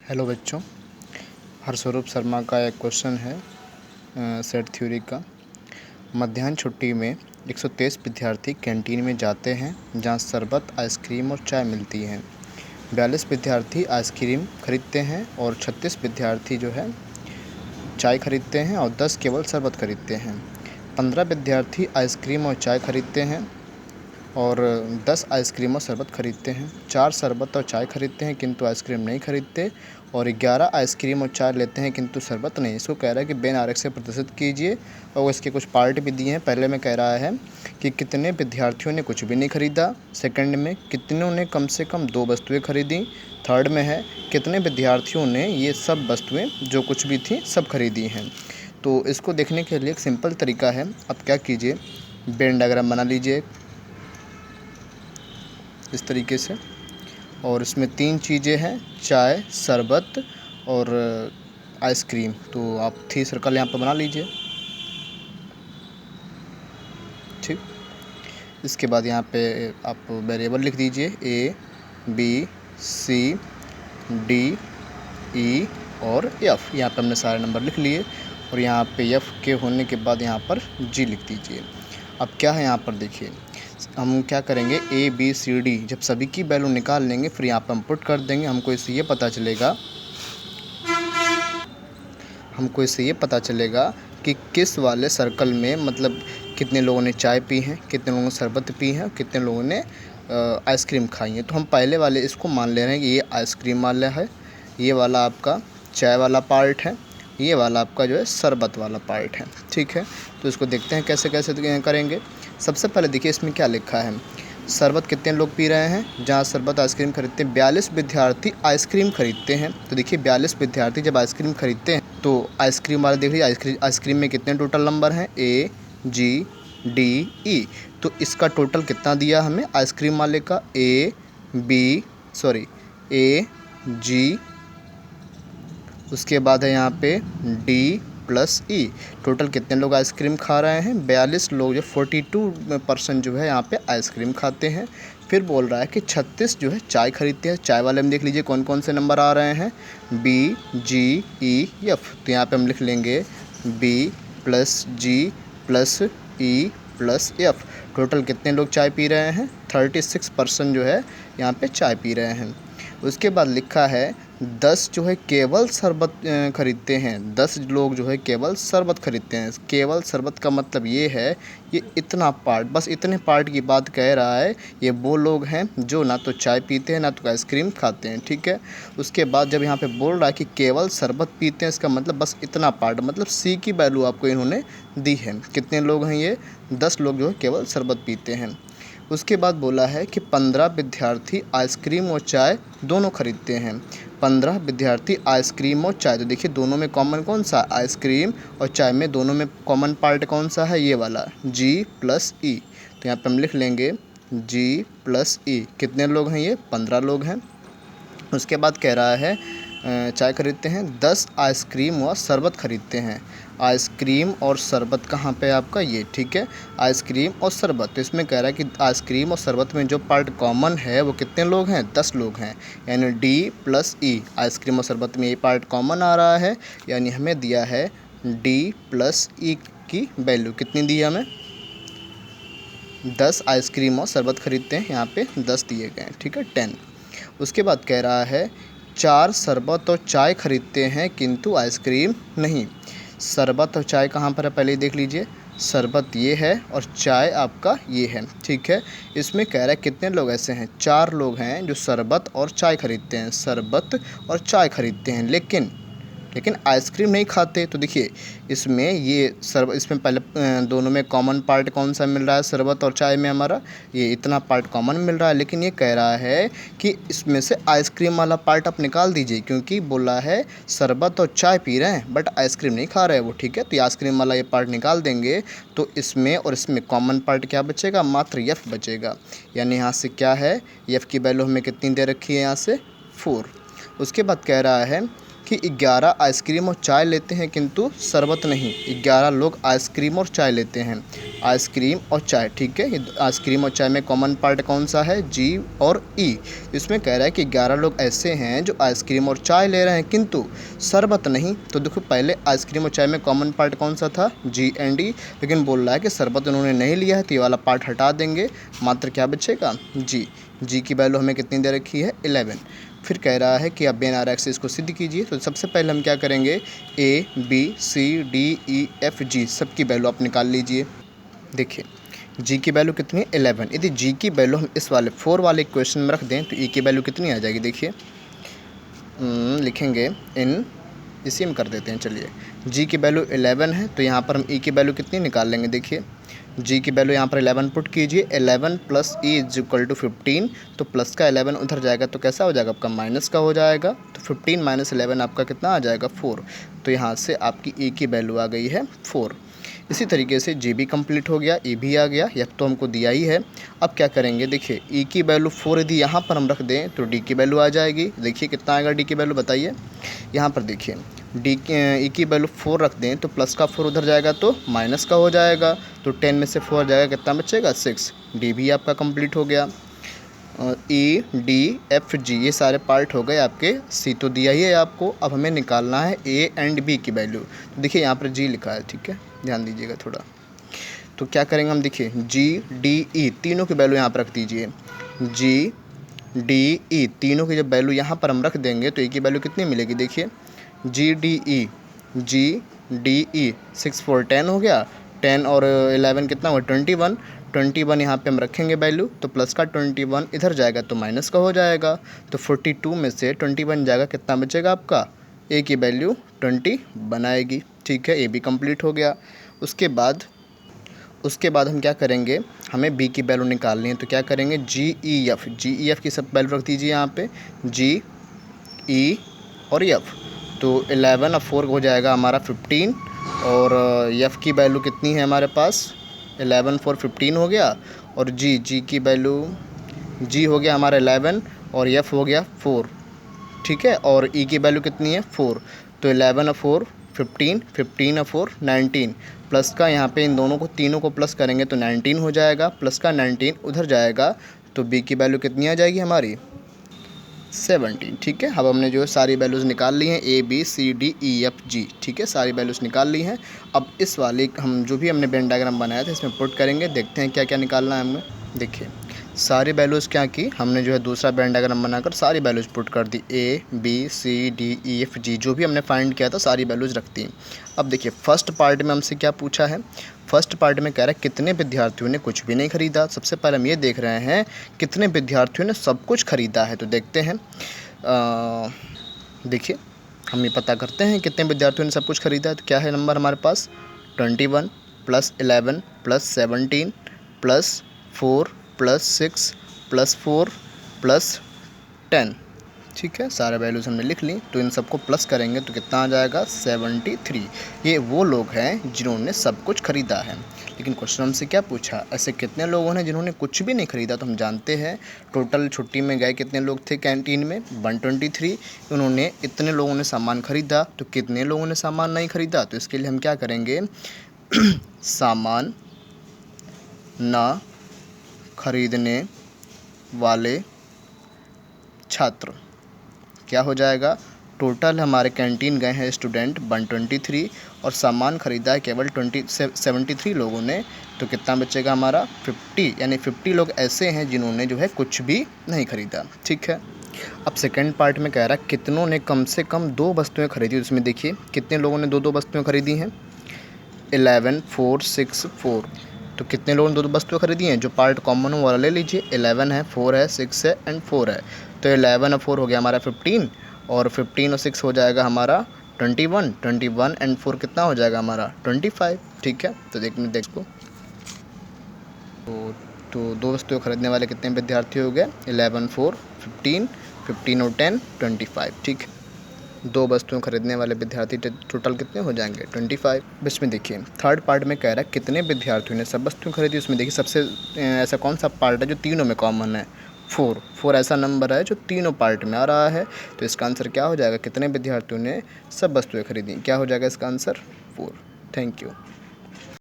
Hello बच्चों, हरस्वरूप शर्मा का एक क्वेश्चन है सेट थ्योरी का। मध्याह्न छुट्टी में 123 विद्यार्थी कैंटीन में जाते हैं जहां शरबत, आइसक्रीम और चाय मिलती है। 42 विद्यार्थी आइसक्रीम खरीदते हैं और 36 विद्यार्थी जो है चाय खरीदते हैं और 10 केवल शरबत खरीदते हैं। 15 विद्यार्थी आइसक्रीम और चाय खरीदते हैं और 10 आइसक्रीम और शरबत खरीदते हैं। 4 शरबत और चाय खरीदते हैं किंतु आइसक्रीम नहीं खरीदते और 11 आइसक्रीम और चाय लेते हैं किंतु शरबत नहीं। इसको कह रहा है कि बेन आरेख से प्रदर्शित कीजिए और इसके कुछ पार्ट भी दिए हैं। पहले में कह रहा है कि कितने विद्यार्थियों ने कुछ भी नहीं खरीदा। सेकंड में कितनों ने कम से कम 2 वस्तुएं खरीदी। थर्ड में है कितने विद्यार्थियों ने ये सब वस्तुएं जो कुछ भी थी सब खरीदी हैं। तो इसको देखने के लिए एक सिंपल तरीका है। अब क्या कीजिए, वेन डायग्राम बना लीजिए इस तरीके से, और इसमें 3 चीज़ें हैं, चाय, शरबत और आइसक्रीम। तो आप 3 सर्कल यहाँ पर बना लीजिए। ठीक, इसके बाद यहाँ पे आप वेरिएबल लिख दीजिए A, B, C, D, E और F। यहाँ पे हमने सारे नंबर लिख लिए और यहाँ पे F के होने के बाद यहाँ पर G लिख दीजिए। अब क्या है यहाँ पर देखिए, हम क्या करेंगे, A, B, C, D जब सभी की वैल्यू निकाल लेंगे फिर यहाँ पर हम पुट कर देंगे। हमको इससे ये पता चलेगा कि किस वाले सर्कल में मतलब कितने लोगों ने चाय पी है, कितने लोगों ने शरबत पी है, कितने लोगों ने आइसक्रीम खाई है। तो हम पहले वाले इसको मान ले रहे हैं कि ये आइसक्रीम वाला है, ये वाला आपका चाय वाला पार्ट है, ये वाला आपका जो है शरबत वाला पार्ट है। ठीक है, तो इसको देखते हैं कैसे कैसे करेंगे। सबसे पहले देखिए इसमें क्या लिखा है, शरबत कितने लोग पी रहे हैं, जहाँ शरबत आइसक्रीम खरीदते हैं 42 विद्यार्थी आइसक्रीम खरीदते हैं। तो देखिए 42 विद्यार्थी जब आइसक्रीम खरीदते हैं तो आइसक्रीम वाले देख लीजिए आइसक्रीम में कितने टोटल नंबर हैं, A, G, D, E। तो इसका टोटल कितना दिया हमें आइसक्रीम वाले का, A, G, उसके बाद है यहाँ पे D + E। टोटल कितने लोग आइसक्रीम खा रहे हैं, 42 लोग, जो 42% जो है यहाँ पे आइसक्रीम खाते हैं। फिर बोल रहा है कि 36 जो है चाय खरीदते हैं। चाय वाले में देख लीजिए कौन कौन से नंबर आ रहे हैं, B, G, E, F। तो यहाँ पे हम लिख लेंगे B + G + E + F। Total कितने लोग चाय पी रहे हैं, 36% जो है यहाँ पे चाय पी रहे हैं। उसके बाद लिखा है 10 जो है केवल शरबत खरीदते हैं। 10 लोग जो है केवल शरबत खरीदते हैं। केवल शरबत का मतलब ये है, ये इतना पार्ट, बस इतने पार्ट की बात कह रहा है। ये वो लोग हैं जो ना तो चाय पीते हैं ना तो आइसक्रीम खाते हैं। ठीक है, उसके बाद जब यहाँ पे बोल रहा है कि केवल शरबत पीते हैं, इसका मतलब बस इतना पार्ट, मतलब सी की वैल्यू आपको इन्होंने दी है। कितने लोग हैं ये, 10 लोग जो है केवल शरबत पीते हैं। उसके बाद बोला है कि 15 विद्यार्थी आइसक्रीम और चाय दोनों खरीदते हैं। 15 विद्यार्थी आइसक्रीम और चाय, तो देखिए दोनों में कॉमन कौन सा, आइसक्रीम और चाय में दोनों में कॉमन पार्ट कौन सा है, ये वाला G + E। तो यहाँ पे हम लिख लेंगे G + E। कितने लोग हैं ये, 15 लोग हैं। उसके बाद कह रहा है चाय खरीदते हैं, 10 आइसक्रीम व शरबत खरीदते हैं। आइसक्रीम और शरबत कहाँ पे आपका, ये ठीक है, आइसक्रीम और शरबत। तो इसमें कह रहा है कि आइसक्रीम और शरबत में जो पार्ट कॉमन है वो कितने लोग हैं, 10 लोग हैं। यानी D + E, आइसक्रीम और शरबत में ये पार्ट कॉमन आ रहा है। यानी हमें दिया है D + E की वैल्यू कितनी दी है हमें, 10 आइसक्रीम और शरबत खरीदते हैं, यहाँ पे 10 दिए गए हैं। ठीक है, 10। उसके बाद कह रहा है 4 शरबत और चाय खरीदते हैं किंतु आइसक्रीम नहीं। शरबत और चाय कहाँ पर है, पहले देख लीजिए, शरबत ये है और चाय आपका ये है। ठीक है, इसमें कह रहा है कितने लोग ऐसे हैं, 4 लोग हैं जो शरबत और चाय खरीदते हैं, शरबत और चाय खरीदते हैं, लेकिन आइसक्रीम नहीं खाते। तो देखिए इसमें इसमें पहले दोनों में कॉमन पार्ट कौन सा मिल रहा है, शरबत और चाय में हमारा ये इतना पार्ट कॉमन मिल रहा है। लेकिन ये कह रहा है कि इसमें से आइसक्रीम वाला पार्ट आप निकाल दीजिए, क्योंकि बोला है शरबत और चाय पी रहे हैं बट आइसक्रीम नहीं खा रहे हैं वो। ठीक है, तो ये आइसक्रीम वाला ये पार्ट निकाल देंगे तो इसमें और इसमें कॉमन पार्ट क्या बचेगा, मात्र F बचेगा। यानी यहाँ से क्या है, F की वैल्यू हमें कितनी दे रखी है, यहाँ से 4। उसके बाद कह रहा है कि 11 आइसक्रीम और चाय लेते हैं किंतु शरबत नहीं। 11 लोग आइसक्रीम और चाय लेते हैं, आइसक्रीम और चाय, ठीक है। ये आइसक्रीम और चाय में कॉमन पार्ट कौन सा है, जी और ई। इसमें कह रहा है कि 11 लोग ऐसे हैं जो आइसक्रीम और चाय ले रहे हैं किंतु शरबत नहीं। तो देखो पहले आइसक्रीम और चाय में कॉमन पार्ट कौन सा था, जी एंड ई, लेकिन बोल रहा है कि शरबत उन्होंने नहीं लिया है, तो ये वाला पार्ट हटा देंगे, मात्र क्या बचेगा, जी। जी की वैल्यू हमें कितनी दे रखी है, 11। फिर कह रहा है कि अब बेन आर एक्स इसको सिद्ध कीजिए। तो सबसे पहले हम क्या करेंगे, A B C D E F G सबकी वैल्यू आप निकाल लीजिए। देखिए जी की वैल्यू कितनी है, 11। यदि जी की वैल्यू हम इस वाले 4 वाले इक्वेशन में रख दें तो ई की वैल्यू कितनी आ जाएगी, देखिए लिखेंगे इन, इसी में कर देते हैं। चलिए जी की वैल्यू 11 है, तो यहाँ पर हम ई की वैल्यू कितनी निकाल लेंगे। देखिए जी की वैल्यू यहाँ पर 11 पुट कीजिए, 11 plus E is equal to 15। तो प्लस का 11 उधर जाएगा तो कैसा हो जाएगा, आपका माइनस का हो जाएगा। तो 15 माइनस 11 आपका कितना आ जाएगा, 4। तो यहाँ से आपकी ई की वैल्यू आ गई है 4। इसी तरीके से जी भी कंप्लीट हो गया, ई भी आ गया, यह तो हमको दिया ही है। अब क्या करेंगे, देखिए ई की वैल्यू 4 यदि यहाँ पर हम रख दें तो डी की वैल्यू आ जाएगी। देखिए कितना आएगा डी की वैल्यू, बताइए। यहाँ पर देखिए डी ई की वैल्यू 4 रख दें तो प्लस का 4 उधर जाएगा तो माइनस का हो जाएगा। तो 10 में से 4 जाएगा, कितना बचेगा, 6। डी भी आपका कंप्लीट हो गया। ई डी एफ जी ये सारे पार्ट हो गए आपके। सी तो दिया ही है आपको, अब हमें निकालना है ए एंड बी की वैल्यू। तो देखिए यहाँ पर जी लिखा है, ठीक है, ध्यान दीजिएगा थोड़ा। तो क्या करेंगे हम, देखिए जी डी ई तीनों की वैल्यू यहाँ पर रख दीजिए। जी डी ई तीनों की जब वैल्यू यहाँ पर हम रख देंगे तो ए की वैल्यू कितनी मिलेगी, देखिए जी डी ई 6 4 10 हो गया। 10 और 11 कितना हुआ, 21। 21 यहाँ पे हम रखेंगे वैल्यू, तो प्लस का 21 इधर जाएगा तो माइनस का हो जाएगा। तो 42 में से 21 जाएगा, कितना बचेगा आपका, ए की वैल्यू 20 बनाएगी, ठीक है। ए भी कंप्लीट हो गया। उसके बाद हम क्या करेंगे, हमें बी की वैल्यू निकालनी है। तो क्या करेंगे, जी ई एफ की सब वैल्यू रख दीजिए यहाँ पे, जी ई और एफ। तो 11 और 4 हो जाएगा हमारा 15, और एफ़ की वैल्यू कितनी है हमारे पास, 11 4 15 हो गया। और जी की वैल्यू, जी हो गया हमारा 11 और एफ़ हो गया 4, ठीक है। और ई की वैल्यू कितनी है, 4। तो 11 और 4 15, 15 और 4 19। प्लस का यहाँ पे इन दोनों को, तीनों को प्लस करेंगे तो 19 हो जाएगा। प्लस का 19 उधर जाएगा तो बी की वैल्यू कितनी आ जाएगी हमारी, 17, ठीक है। अब हमने जो है सारी वैल्यूज़ निकाल ली हैं, A B C D E F G, ठीक है, सारी वैल्यूज़ निकाल ली हैं। अब इस वाले हम जो भी हमने वेन डायग्राम बनाया था इसमें पुट करेंगे, देखते हैं क्या क्या निकालना है हमें। देखिए सारी वैल्यूज़ क्या की हमने, जो है दूसरा वेन डायग्राम बनाकर सारी वैल्यूज़ पुट कर दी, A B C D E F G, जो भी हमने फाइंड किया था सारी वैल्यूज़ रखती हैं। अब देखिए फर्स्ट पार्ट में हमसे क्या पूछा है, फर्स्ट पार्ट में कह रहा है कितने विद्यार्थियों ने कुछ भी नहीं खरीदा। सबसे पहले हम ये देख रहे हैं कितने विद्यार्थियों ने सब कुछ खरीदा है। तो देखते हैं, देखिए हम ये पता करते हैं कितने विद्यार्थियों ने सब कुछ खरीदा है। तो क्या है नंबर हमारे पास, 21 plus 11 plus 17 plus 4 plus 6 plus 4 plus 10, ठीक है। सारे वैल्यूज़ हमने लिख ली। तो इन सबको प्लस करेंगे तो कितना आ जाएगा, 73। ये वो लोग हैं जिन्होंने सब कुछ ख़रीदा है। लेकिन क्वेश्चन हमसे क्या पूछा, ऐसे कितने लोगों ने जिन्होंने कुछ भी नहीं ख़रीदा। तो हम जानते हैं टोटल छुट्टी में गए कितने लोग थे कैंटीन में, 123। उन्होंने इतने लोगों ने सामान ख़रीदा, तो कितने लोगों ने सामान नहीं ख़रीदा। तो इसके लिए हम क्या करेंगे, सामान ना खरीदने वाले छात्र, क्या हो जाएगा, टोटल हमारे कैंटीन गए हैं स्टूडेंट 123 और सामान ख़रीदा है केवल 73 लोगों ने। तो कितना बचेगा हमारा, 50, यानी 50 लोग ऐसे हैं जिन्होंने जो है कुछ भी नहीं ख़रीदा, ठीक है। अब सेकंड पार्ट में कह रहा है कितनों ने कम से कम 2 वस्तुएं खरीदी। उसमें देखिए कितने लोगों ने 2 वस्तुएं खरीदी हैं, 11 4 6 4। तो कितने लोगों ने 2 वस्तुएं खरीदी हैं, जो पार्ट कॉमन हो वाला ले लीजिए, 11 है 4 है 6 है एंड 4 है। तो 11 और 4 हो गया हमारा 15, और 15 और 6 हो जाएगा हमारा 21, 21 एंड 4 कितना हो जाएगा हमारा 25, ठीक है। तो देखो तो 2 वस्तुएं खरीदने वाले कितने विद्यार्थी हो गए, 11 4 15, 15 और 10 25, ठीक है। 2 वस्तुएं खरीदने वाले विद्यार्थी टोटल कितने हो जाएंगे, 25। इसमें देखिए थर्ड पार्ट में कह रहा है कितने विद्यार्थियों ने सब वस्तुएं खरीदी। उसमें देखिए सबसे ऐसा कौन सा पार्ट है जो तीनों में कॉमन है, 4 ऐसा नंबर है जो तीनों पार्ट में आ रहा है। तो इसका आंसर क्या हो जाएगा, कितने विद्यार्थियों ने सब वस्तुएं खरीदी, क्या हो जाएगा इसका आंसर 4। Thank you.